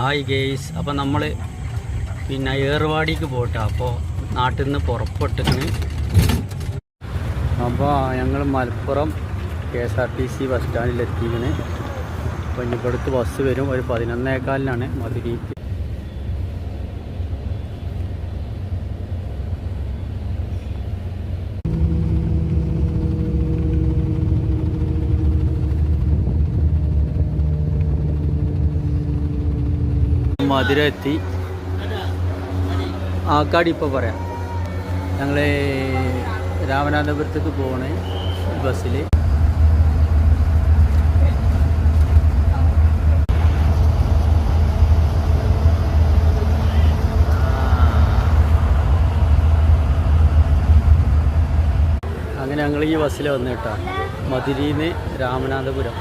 Hi guys, അപ്പോൾ നമ്മൾ പിന്നെ ഏർവാടിക്ക് പോട്ടെ. അപ്പോൾ നാട്ടിൽ നിന്ന് പുറപ്പെട്ടിട്ട് അപ്പോൾ ഞങ്ങൾ മലപ്പുറം KSRTC ബസ് സ്റ്റാൻഡിലെത്തിക്കണ്. അപ്പോൾ ഇനി ഇവിടുത്തെ ബസ് വരും ഒരു 11:15 മധുരയ്ക്ക്. മധുര എത്തി. ആക്കാടി ഇപ്പോൾ പറയാം. ഞങ്ങൾ രാമനാഥപുരത്തേക്ക് പോകണേ ബസ്സിൽ. അങ്ങനെ ഞങ്ങൾ ഈ ബസ്സിൽ വന്നു കേട്ടോ. മധുരയിൽ നിന്ന് രാമനാഥപുരം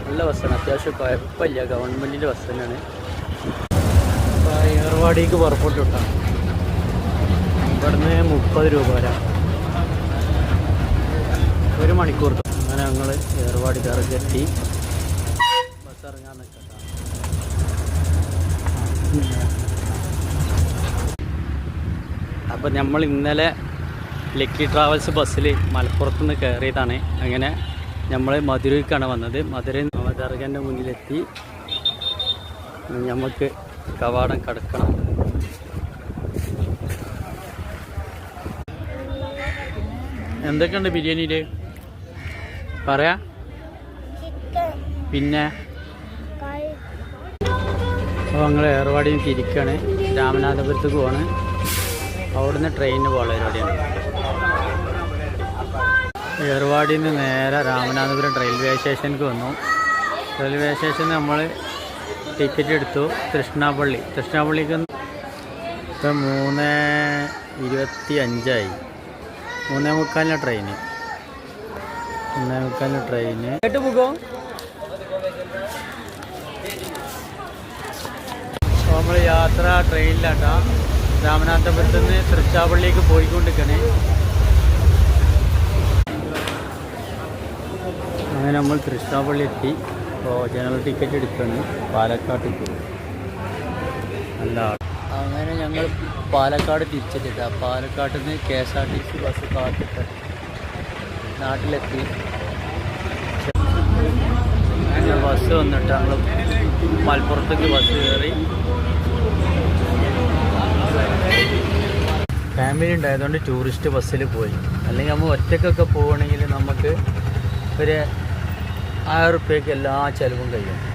നല്ല ബസ്സാണ്, അത്യാവശ്യം കുഴപ്പമില്ല, ഗവൺമെൻറ്റിൻ്റെ ബസ് തന്നെയാണ്. ഏർവാടിക്ക് പുറപ്പെട്ടു കേട്ടോ. ഇവിടുന്ന് 30 രൂപ വരാം, 1 മണിക്കൂർ. അങ്ങനെ ഞങ്ങൾ ഏർവാടി ഇറങ്ങി ബസ് ഇറങ്ങാൻ നിൽക്കട്ടോ. അപ്പം നമ്മൾ ഇന്നലെ ലക്കി ട്രാവൽസ് ബസ്സിൽ മലപ്പുറത്ത് നിന്ന് കയറിയതാണ്. അങ്ങനെ നമ്മൾ മധുരയ്ക്കാണ് വന്നത്. മധുര ദർഗൻ്റെ മുന്നിലെത്തി. നമുക്ക് കവാടം കടക്കണം. എന്തൊക്കെയുണ്ട് ബിരിയാണിയിൽ പറയാ? പിന്നെ അപ്പോൾ ഞങ്ങൾ ഏർവാടിയിൽ നിന്ന് തിരിക്കുകയാണ്, രാമനാഥപുരത്തേക്ക് പോവാണ്. അവിടുന്ന് ട്രെയിനിന് പോകാനുള്ള പരിപാടിയാണ്. ഏർവാടിയിൽ നിന്ന് നേരെ രാമനാഥപുരം റെയിൽവേ സ്റ്റേഷനിലേക്ക് വന്നു. റെയിൽവേ സ്റ്റേഷനിൽ നമ്മൾ ടിക്കറ്റ് എടുത്തു. കൃഷ്ണാപ്പള്ളിക്ക് ഇപ്പം 3:25 3:45 ട്രെയിന്. 3:45 ട്രെയിന് കേട്ട് പോകും. അപ്പോൾ നമ്മൾ യാത്ര ട്രെയിനിലാട്ടാ. രാമനാഥപുരത്ത് നിന്ന് തൃച്ചാപ്പള്ളിക്ക് പോയിക്കൊണ്ടിരിക്കണേ. അങ്ങനെ നമ്മൾ തൃശ്ശാപ്പള്ളി എത്തി. അപ്പോൾ ജനറൽ ടിക്കറ്റ് എടുക്കുകയാണ് പാലക്കാട്ടേക്ക്. നല്ല അങ്ങനെ ഞങ്ങൾ പാലക്കാട് തിരിച്ചെത്തിട്ടാ. പാലക്കാട്ടിൽ നിന്ന് KSRTC ബസ് കാത്തിട്ട് നാട്ടിലെത്തി. അങ്ങനെ ബസ് വന്നിട്ട് ഞങ്ങൾ മലപ്പുറത്തേക്ക് ബസ് കയറി. ഫാമിലി ഉണ്ടായതുകൊണ്ട് ടൂറിസ്റ്റ് ബസ്സിൽ പോയി. അല്ലെങ്കിൽ നമ്മൾ ഒറ്റയ്ക്കൊക്കെ പോവുകയാണെങ്കിൽ നമുക്ക് ഒരു 1000 റുപ്യക്ക് എല്ലാ ചിലവും കഴിയും.